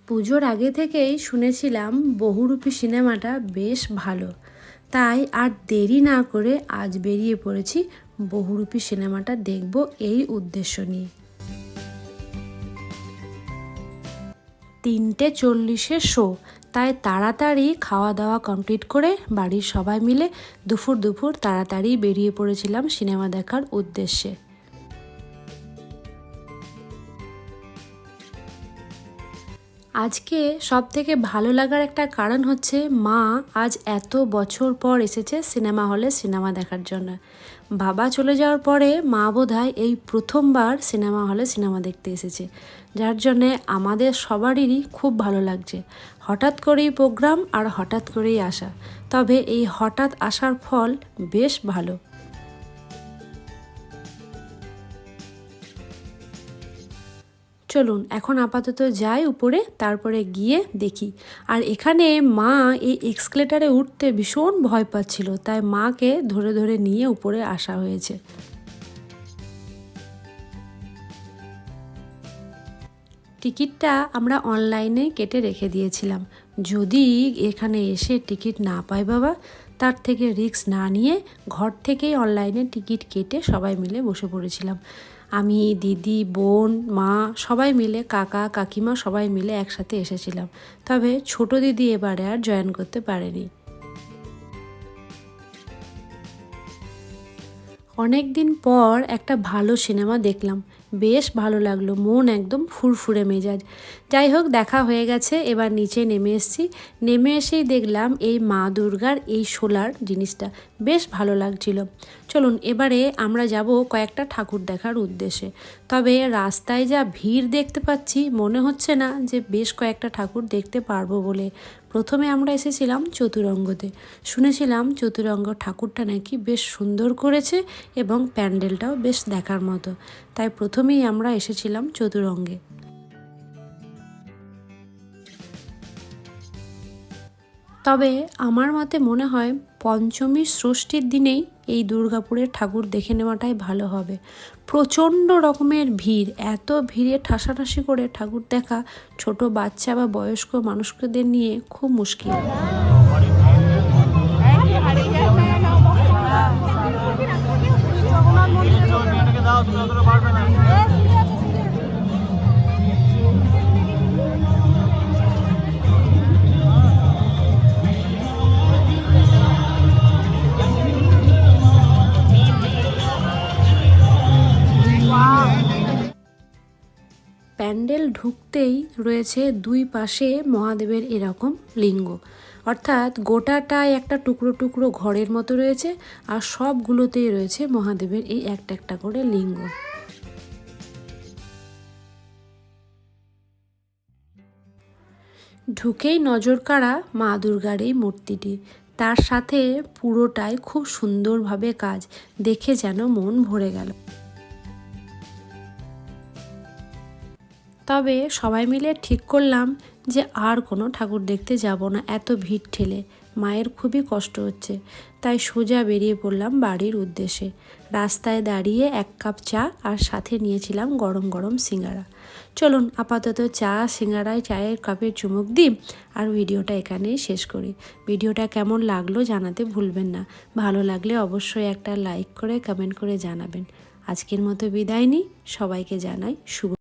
পুজোর আগে থেকেই শুনেছিলাম বহুরূপী সিনেমাটা বেশ ভালো, তাই আর দেরি না করে আজ বেরিয়ে পড়েছি বহুরূপী সিনেমাটা দেখব এই উদ্দেশ্য নিয়ে। 3:40 শো, তাই তাড়াতাড়ি খাওয়া দাওয়া কমপ্লিট করে বাড়ির সবাই মিলে দুপুর তাড়াতাড়ি বেরিয়ে পড়েছিলাম সিনেমা দেখার উদ্দেশ্যে। আজকে সব থেকে ভালো লাগার একটা কারণ হচ্ছে মা আজ এত বছর পর এসেছে সিনেমা হলে সিনেমা দেখার জন্য। বাবা চলে যাওয়ার পরে মা বোধহয় এই প্রথমবার সিনেমা হলে সিনেমা দেখতে এসেছে, যার জন্যে আমাদের সবারই খুব ভালো লাগছে। হঠাৎ করেই প্রোগ্রাম আর হঠাৎ করেই আসা, তবে এই হঠাৎ আসার ফল বেশ ভালো। চলুন এখন আপাতত যাই উপরে, তারপরে গিয়ে দেখি। আর এখানে মা এই এক্সকেলেটারে উঠতে ভীষণ ভয় পাচ্ছিল, তাই মাকে ধরে ধরে নিয়ে উপরে আসা হয়েছে। টিকিটটা আমরা অনলাইনে কেটে রেখে দিয়েছিলাম, যদি এখানে এসে টিকিট না পাই বাবা, তার থেকে রিস্ক না নিয়ে ঘর থেকেই অনলাইনে টিকিট কেটে সবাই মিলে বসে পড়েছিলাম। আমি, দিদি, বোন, মা সবাই মিলে, কাকা কাকিমা সবাই মিলে একসাথে এসেছিলাম। তবে ছোট দিদি এবারে আর জয়েন করতে পারেনি। অনেক দিন পর একটা ভালো সিনেমা দেখলাম, বেশ ভালো লাগলো, মন একদম ফুরফুরে মেজাজ। যাই হোক, দেখা হয়ে গেছে, এবার নিচে নেমে এসেছি। নেমে এসেই দেখলাম এই মা দুর্গার এই শোলার জিনিসটা বেশ ভালো লাগছিল। চলুন এবারে আমরা যাব কয়েকটা ঠাকুর দেখার উদ্দেশ্যে। তবে রাস্তায় যা ভিড় দেখতে পাচ্ছি, মনে হচ্ছে না যে বেশ কয়েকটা ঠাকুর দেখতে পারবো বলে। প্রথমে আমরা এসেছিলাম চতুরঙ্গতে, শুনেছিলাম চতুরঙ্গ ঠাকুরটা নাকি বেশ সুন্দর করেছে এবং প্যান্ডেলটাও বেশ দেখার মতো, তাই প্রথমেই আমরা এসেছিলাম চতুরঙ্গে। তবে আমার মতে মনে হয় পঞ্চমী ষষ্ঠীর দিনেই এই দুর্গাপুরের ঠাকুর দেখে নেওয়াটাই ভালো হবে। প্রচণ্ড রকমের ভিড়, এত ভিড়ে ঠাসাঠাসি করে ঠাকুর দেখা ছোট বাচ্চা বা বয়স্ক মানুষদের নিয়ে খুব মুশকিল। প্যান্ডেল ঢুকতেই রয়েছে দুই পাশে মহাদেবের এরকম লিঙ্গ, অর্থাৎ গোটাটায় একটা টুকরো টুকরো ঘরের মতো রয়েছে, আর সবগুলোতেই রয়েছে মহাদেবের এই একটা একটা করে লিঙ্গ। ঢুকেই নজর কাড়া মা দুর্গার এই মূর্তিটি, তার সাথে পুরোটাই খুব সুন্দরভাবে কাজ, দেখে যেন মন ভরে গেল। তবে সবাই মিলে ঠিক করলাম যে আর কোনো ঠাকুর দেখতে যাব না, এত ভিড় ঠেলে মায়ের খুবই কষ্ট হচ্ছে, তাই সোজা বেরিয়ে পড়লাম বাড়ির উদ্দেশ্যে। রাস্তায় দাঁড়িয়ে 1 কাপ চা আর সাথে নিয়েছিলাম গরম গরম সিঙ্গারা। চলুন আপাতত চা সিঙ্গারায় চায়ের কাপে চুমুক দিই আর ভিডিওটা এখানেই শেষ করি। ভিডিওটা কেমন লাগলো জানাতে ভুলবেন না, ভালো লাগলে অবশ্যই একটা লাইক করে কমেন্ট করে জানাবেন। আজকের মতো বিদায় নিই, সবাইকে জানাই শুভ।